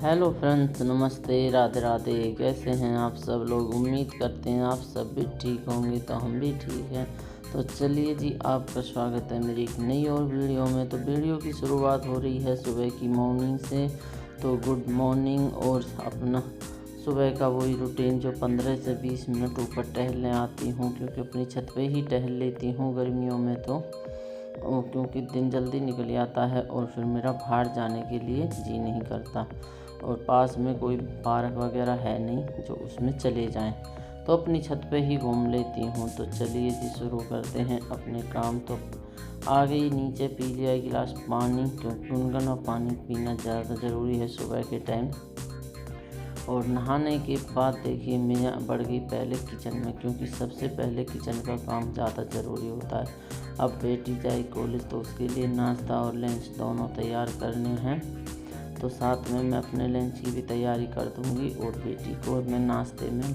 Hello friends, नमस्ते, राधे राधे। कैसे हैं आप सब लोग? उम्मीद करते हैं आप सब भी ठीक होंगे। तो हम भी ठीक हैं। तो चलिए जी, आपका स्वागत है मेरी एक नई और वीडियो में। तो वीडियो की शुरुआत हो रही है सुबह की मॉर्निंग से। तो गुड मॉर्निंग। और अपना सुबह का वही रूटीन जो 15 से 20 मिनट ऊपर टहलने आती हूँ, क्योंकि अपनी छत पे ही टहल लेती हूँ गर्मियों में। तो क्योंकि दिन जल्दी निकल आता है और फिर मेरा बाहर जाने के लिए जी नहीं करता, और पास में कोई पार्क वगैरह है नहीं जो उसमें चले जाएं, तो अपनी छत पे ही घूम लेती हूँ। तो चलिए जी, शुरू करते हैं अपने काम। तो आ गई नीचे, पी लिया एक गिलास पानी, क्योंकि गुनगुना पानी पीना ज़्यादा ज़रूरी है सुबह के टाइम। और नहाने के बाद देखिए मैं बढ़ गई पहले किचन में, क्योंकि सबसे पहले किचन का काम ज़्यादा ज़रूरी होता है। अब बेटी जाए कॉलेज, तो उसके लिए नाश्ता और लंच दोनों तैयार करने हैं। तो साथ में मैं अपने लंच की भी तैयारी कर दूंगी। और बेटी को मैं नाश्ते में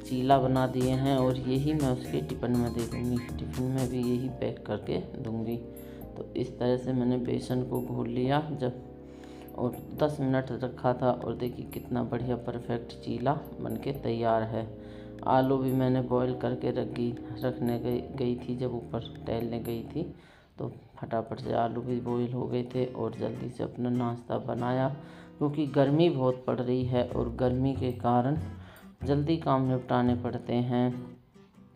चीला बना दिए हैं, और यही मैं उसके टिफ़िन में दे दूँगी। टिफ़िन में भी यही पैक करके दूँगी। तो इस तरह से मैंने बेसन को घोल लिया जब, और 10 मिनट रखा था, और देखिए कितना बढ़िया परफेक्ट चीला बनके तैयार है। आलू भी मैंने बॉईल करके रखने गई थी, जब ऊपर टहलने गई थी, तो फटाफट से आलू भी बॉईल हो गए थे और जल्दी से अपना नाश्ता बनाया। क्योंकि गर्मी बहुत पड़ रही है, और गर्मी के कारण जल्दी काम निपटाने पड़ते हैं।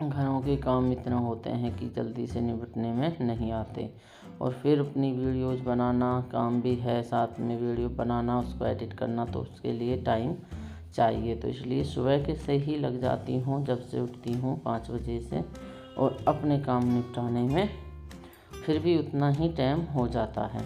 घरों के काम इतना होते हैं कि जल्दी से निपटने में नहीं आते। और फिर अपनी वीडियोज़ बनाना काम भी है, साथ में वीडियो बनाना, उसको एडिट करना, तो उसके लिए टाइम चाहिए। तो इसलिए सुबह के से ही लग जाती हूँ, जब से उठती हूँ 5 बजे से, और अपने काम निपटाने में फिर भी उतना ही टाइम हो जाता है।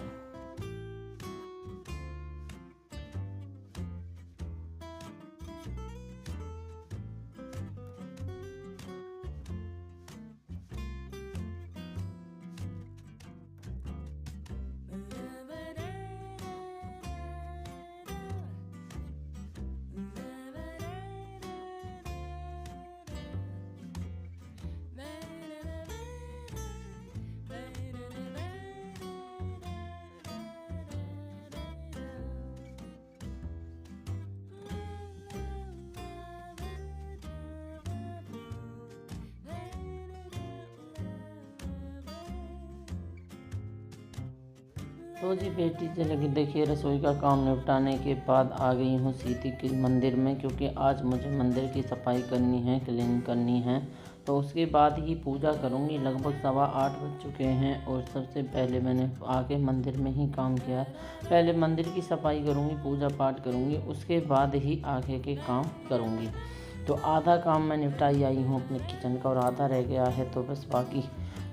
तो जी बेटी चले गई, देखिए रसोई का काम निपटाने के बाद आ गई हूँ सीधी के मंदिर में, क्योंकि आज मुझे मंदिर की सफाई करनी है, क्लीनिंग करनी है। तो उसके बाद ही पूजा करूँगी। लगभग 7:15 बज चुके हैं, और सबसे पहले मैंने आके मंदिर में ही काम किया है। पहले मंदिर की सफाई करूँगी, पूजा पाठ करूँगी, उसके बाद ही आगे के काम करूँगी। तो आधा काम मैं निपटाई आई हूँ अपने किचन का, और आधा रह गया है, तो बस बाकी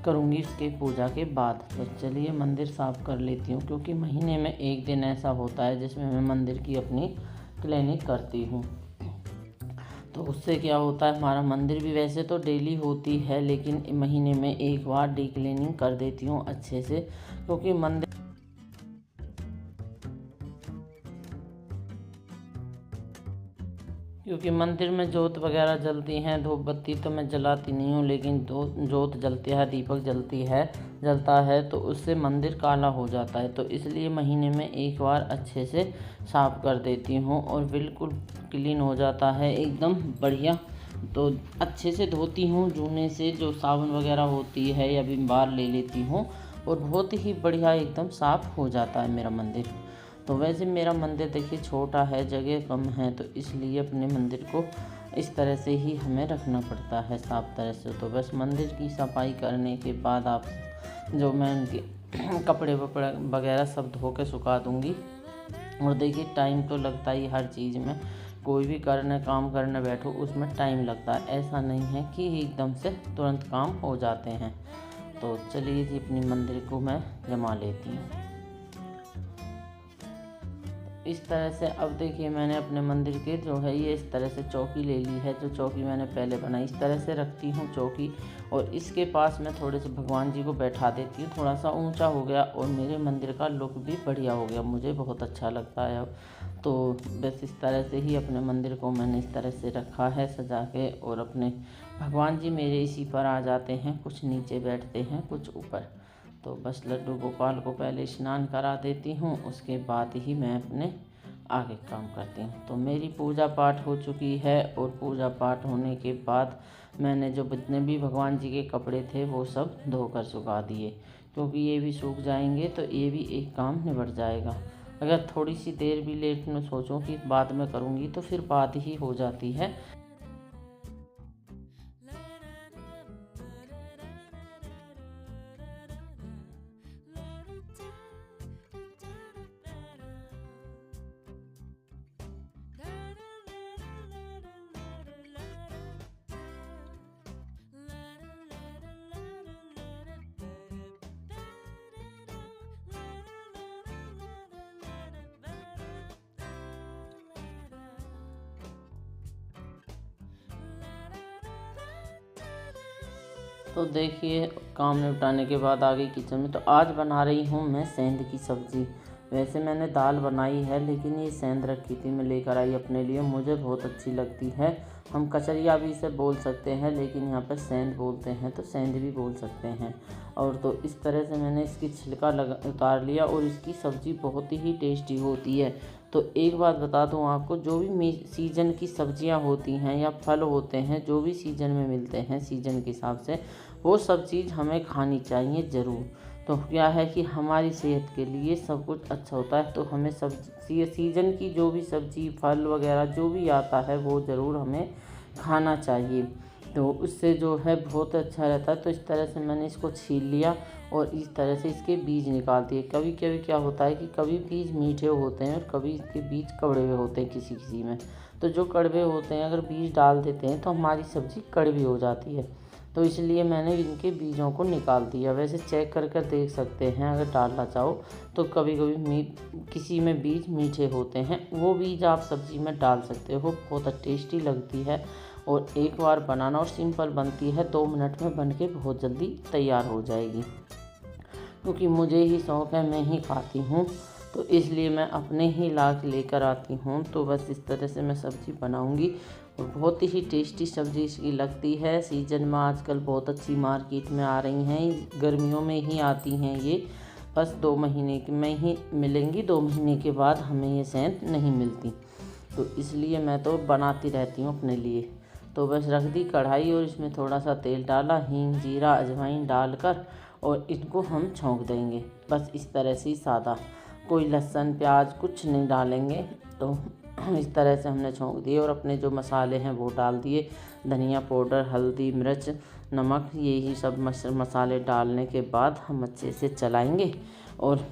करूँगी इसके पूजा के बाद। तो चलिए मंदिर साफ़ कर लेती हूँ, क्योंकि महीने में एक दिन ऐसा होता है जिसमें मैं मंदिर की अपनी क्लीनिंग करती हूँ। तो उससे क्या होता है, हमारा मंदिर भी वैसे तो डेली होती है, लेकिन महीने में एक बार डी क्लीनिंग कर देती हूँ अच्छे से। क्योंकि मंदिर में जोत वगैरह जलती हैं। धूप बत्ती तो मैं जलाती नहीं हूँ, लेकिन जोत जलती है, दीपक जलता है, तो उससे मंदिर काला हो जाता है। तो इसलिए महीने में एक बार अच्छे से साफ़ कर देती हूँ, और बिल्कुल क्लीन हो जाता है एकदम बढ़िया। तो अच्छे से धोती हूँ जूने से, जो साबुन वगैरह होती है, या विम बार ले लेती हूँ, और बहुत ही बढ़िया एकदम साफ़ हो जाता है मेरा मंदिर। तो वैसे मेरा मंदिर देखिए छोटा है, जगह कम है, तो इसलिए अपने मंदिर को इस तरह से ही हमें रखना पड़ता है, साफ तरह से। तो बस मंदिर की सफाई करने के बाद आप जो मैं उनके कपड़े वपड़े वगैरह सब धो के सुखा दूँगी। और देखिए टाइम तो लगता ही हर चीज़ में, कोई भी काम करने बैठो उसमें टाइम लगता है। ऐसा नहीं है कि एकदम से तुरंत काम हो जाते हैं। तो चलिए जी, अपनी मंदिर को मैं जमा लेती हूँ इस तरह से। अब देखिए मैंने अपने मंदिर के जो है ये इस तरह से चौकी ले ली है, जो चौकी मैंने पहले बनाई, इस तरह से रखती हूँ चौकी। और इसके पास मैं थोड़े से भगवान जी को बैठा देती हूँ। थोड़ा सा ऊंचा हो गया, और मेरे मंदिर का लुक भी बढ़िया हो गया, मुझे बहुत अच्छा लगता है अब। तो बस इस तरह से ही अपने मंदिर को मैंने इस तरह से रखा है सजा के। और अपने भगवान जी मेरे इसी पर आ जाते हैं, कुछ नीचे बैठते हैं, कुछ ऊपर। तो बस लड्डू गोपाल को पहले स्नान करा देती हूँ, उसके बाद ही मैं अपने आगे काम करती हूँ। तो मेरी पूजा पाठ हो चुकी है और पूजा पाठ होने के बाद मैंने जो जितने भी भगवान जी के कपड़े थे वो सब धोकर सुखा दिए, क्योंकि ये भी सूख जाएंगे तो ये भी एक काम निबट जाएगा। अगर थोड़ी सी देर भी लेट में सोचूं कि बाद में करूँगी तो फिर बात ही हो जाती है। तो देखिए काम निपटाने के बाद आ गई किचन में। तो आज बना रही हूँ मैं सेंध की सब्ज़ी। वैसे मैंने दाल बनाई है, लेकिन ये सेंध रखी थी, मैं लेकर आई अपने लिए। मुझे बहुत अच्छी लगती है। हम कचरिया भी इसे बोल सकते हैं, लेकिन यहाँ पर सेंध बोलते हैं, तो सेंध भी बोल सकते हैं। और तो इस तरह से मैंने इसकी छिलका उतार लिया और इसकी सब्ज़ी बहुत ही टेस्टी होती है। तो एक बात बता दूं आपको, जो भी सीजन की सब्जियां होती हैं या फल होते हैं, जो भी सीजन में मिलते हैं सीजन के हिसाब से, वो सब चीज़ हमें खानी चाहिए ज़रूर। तो क्या है कि हमारी सेहत के लिए सब कुछ अच्छा होता है। तो हमें सीजन की जो भी सब्ज़ी फल वगैरह जो भी आता है वो ज़रूर हमें खाना चाहिए। तो उससे जो है बहुत अच्छा रहता है। तो इस तरह से मैंने इसको छील लिया और इस तरह से इसके बीज निकाल दिए। कभी कभी क्या होता है कि कभी बीज मीठे होते हैं और कभी इसके बीज कड़वे होते हैं किसी किसी में। तो जो कड़वे होते हैं अगर बीज डाल देते हैं तो हमारी सब्ज़ी कड़वी हो जाती है। तो इसलिए मैंने इनके बीजों को निकाल दिया। वैसे चेक कर कर देख सकते हैं अगर डालना चाहो तो। कभी कभी किसी में बीज मीठे होते हैं, वो बीज आप सब्ज़ी में डाल सकते हो। बहुत टेस्टी लगती है और एक बार बनाना और सिंपल बनती है। 2 मिनट में बन के बहुत जल्दी तैयार हो जाएगी। क्योंकि मुझे ही शौक़ है, मैं ही खाती हूँ, तो इसलिए मैं अपने ही ला के लेकर आती हूँ। तो बस इस तरह से मैं सब्ज़ी बनाऊँगी और बहुत ही टेस्टी सब्ज़ी इसकी लगती है। सीजन में आजकल बहुत अच्छी मार्केट में आ रही हैं, गर्मियों में ही आती हैं ये। बस 2 महीने में ही मिलेंगी, 2 महीने के बाद हमें ये सेंध नहीं मिलती। तो इसलिए मैं तो बनाती रहती हूँ अपने लिए। तो बस रख दी कढ़ाई और इसमें थोड़ा सा तेल डाला, हींग जीरा अजवाइन डालकर, और इनको हम छौंक देंगे। बस इस तरह से सादा, कोई लहसुन प्याज कुछ नहीं डालेंगे। तो इस तरह से हमने छौंक दिए और अपने जो मसाले हैं वो डाल दिए। धनिया पाउडर, हल्दी, मिर्च, नमक, यही सब मसाले डालने के बाद हम अच्छे से चलाएंगे। और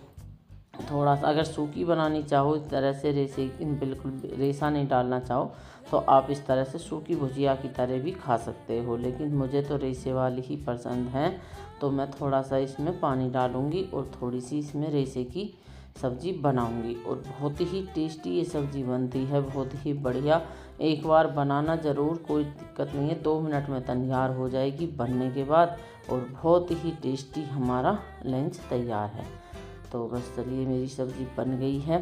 थोड़ा सा अगर सूखी बनानी चाहो इस तरह से, रेसे बिल्कुल रेसा नहीं डालना चाहो तो आप इस तरह से सूखी भुजिया की तरह भी खा सकते हो, लेकिन मुझे तो रेसे वाली ही पसंद है। तो मैं थोड़ा सा इसमें पानी डालूँगी और थोड़ी सी इसमें रेसे की सब्ज़ी बनाऊँगी और बहुत ही टेस्टी ये सब्ज़ी बनती है, बहुत ही बढ़िया। एक बार बनाना ज़रूर, कोई दिक्कत नहीं है। 2 मिनट में तैयार हो जाएगी बनने के बाद और बहुत ही टेस्टी हमारा लंच तैयार है। तो बस चलिए मेरी सब्ज़ी बन गई है।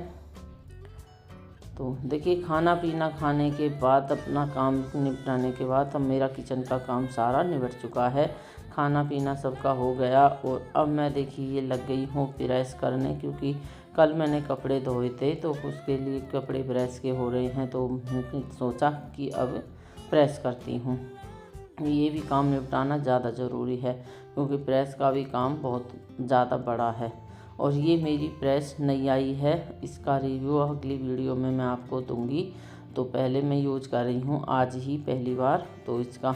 तो देखिए खाना पीना खाने के बाद, अपना काम निपटाने के बाद अब मेरा किचन का काम सारा निबट चुका है। खाना पीना सबका हो गया और अब मैं देखिए ये लग गई हूँ प्रेस करने, क्योंकि कल मैंने कपड़े धोए थे तो उसके लिए कपड़े प्रेस के हो रहे हैं। तो मैंने सोचा कि अब प्रेस करती हूँ। ये भी काम निपटाना ज़्यादा ज़रूरी है, क्योंकि प्रेस का भी काम बहुत ज़्यादा बड़ा है। और ये मेरी प्रेस नई आई है, इसका रिव्यू अगली वीडियो में मैं आपको दूंगी। तो पहले मैं यूज कर रही हूँ आज ही पहली बार, तो इसका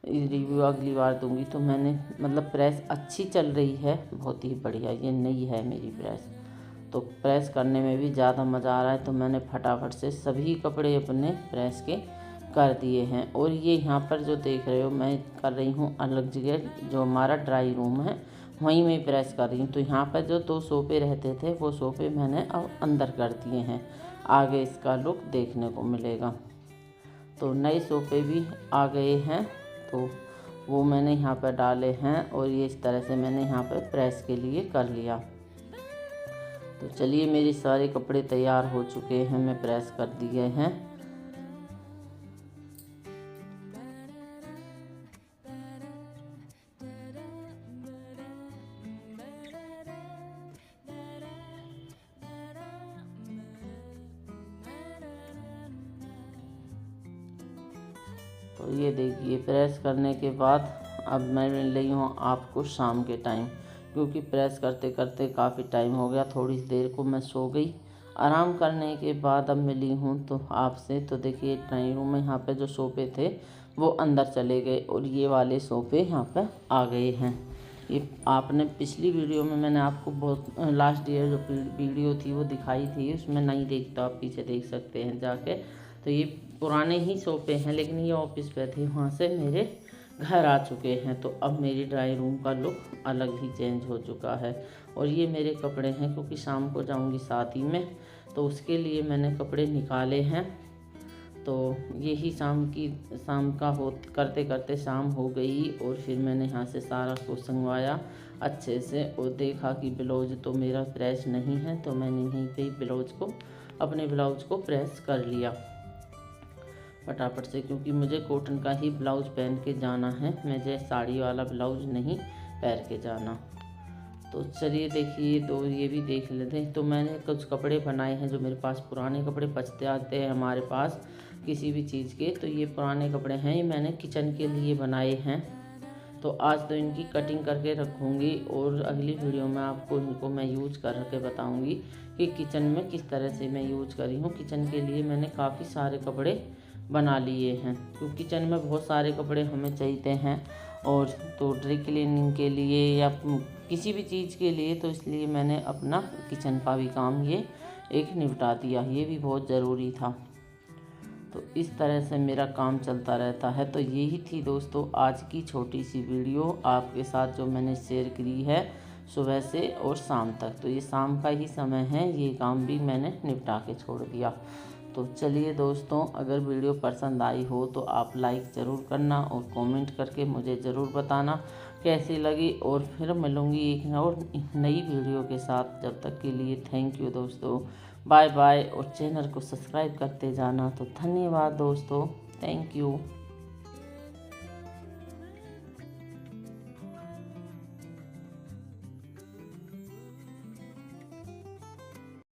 रिव्यू अगली बार दूंगी। तो मैंने मतलब प्रेस अच्छी चल रही है, बहुत ही बढ़िया। ये नई है मेरी प्रेस, तो प्रेस करने में भी ज़्यादा मज़ा आ रहा है। तो मैंने फटाफट से सभी कपड़े अपने प्रेस के कर दिए हैं। और ये यहाँ पर जो देख रहे हो मैं कर रही हूँ अलग जगह, जो हमारा ड्राई रूम है वहीं में प्रेस कर रही हूँ। तो यहाँ पर जो 2 सोफ़े रहते थे वो सोफ़े मैंने अब अंदर कर दिए हैं, आगे इसका लुक देखने को मिलेगा। तो नए सोफ़े भी आ गए हैं, तो वो मैंने यहाँ पर डाले हैं और ये इस तरह से मैंने यहाँ पर प्रेस के लिए कर लिया। तो चलिए मेरे सारे कपड़े तैयार हो चुके हैं, मैं प्रेस कर दिए हैं। तो ये देखिए प्रेस करने के बाद अब मैं मिल रही हूँ आपको शाम के टाइम, क्योंकि प्रेस करते करते काफ़ी टाइम हो गया, थोड़ी देर को मैं सो गई। आराम करने के बाद अब मिली हूँ तो आपसे। तो देखिए ड्राइंग रूम में यहाँ पे जो सोफ़े थे वो अंदर चले गए और ये वाले सोफ़े यहाँ पे आ गए हैं। ये आपने पिछली वीडियो में मैंने आपको बहुत लास्ट ईयर जो वीडियो थी वो दिखाई थी, उसमें नहीं देखी तो आप पीछे देख सकते हैं जाके। तो ये पुराने ही सोफ़े हैं, लेकिन ये ऑफिस पे थे, वहाँ से मेरे घर आ चुके हैं। तो अब मेरी ड्राइंग रूम का लुक अलग ही चेंज हो चुका है। और ये मेरे कपड़े हैं, क्योंकि शाम को जाऊंगी शादी में, तो उसके लिए मैंने कपड़े निकाले हैं। तो यही शाम का हो करते करते शाम हो गई और फिर मैंने यहाँ से सारा कुछ संगवाया अच्छे से और देखा कि ब्लाउज तो मेरा प्रेस नहीं है, तो मैंने यहीं पे अपने ब्लाउज को प्रेस कर लिया फटाफट से, क्योंकि मुझे कॉटन का ही ब्लाउज पहन के जाना है, मुझे साड़ी वाला ब्लाउज नहीं पहन के जाना। तो चलिए देखिए, तो ये भी देख लेते हैं। तो मैंने कुछ कपड़े बनाए हैं जो मेरे पास पुराने कपड़े बचते आते हैं हमारे पास किसी भी चीज़ के, तो ये पुराने कपड़े हैं, ये मैंने किचन के लिए बनाए हैं। तो आज तो इनकी कटिंग करके रखूँगी और अगली वीडियो में आपको इनको मैं यूज करके बताऊँगी कि किचन में किस तरह से मैं यूज करी हूँ। किचन के लिए मैंने काफ़ी सारे कपड़े बना लिए हैं, क्योंकि किचन में बहुत सारे कपड़े हमें चाहिए हैं और तो ड्राई क्लीनिंग के लिए या किसी भी चीज़ के लिए, तो इसलिए मैंने अपना किचन का भी काम ये एक निपटा दिया, ये भी बहुत ज़रूरी था। तो इस तरह से मेरा काम चलता रहता है। तो यही थी दोस्तों आज की छोटी सी वीडियो आपके साथ जो मैंने शेयर करी है सुबह से और शाम तक। तो ये शाम का ही समय है, ये काम भी मैंने निपटा के छोड़ दिया। तो चलिए दोस्तों, अगर वीडियो पसंद आई हो तो आप लाइक ज़रूर करना और कमेंट करके मुझे ज़रूर बताना कैसी लगी। और फिर मिलूँगी एक और नई वीडियो के साथ। जब तक के लिए थैंक यू दोस्तों, बाय बाय। और चैनल को सब्सक्राइब करते जाना। तो धन्यवाद दोस्तों, थैंक यू।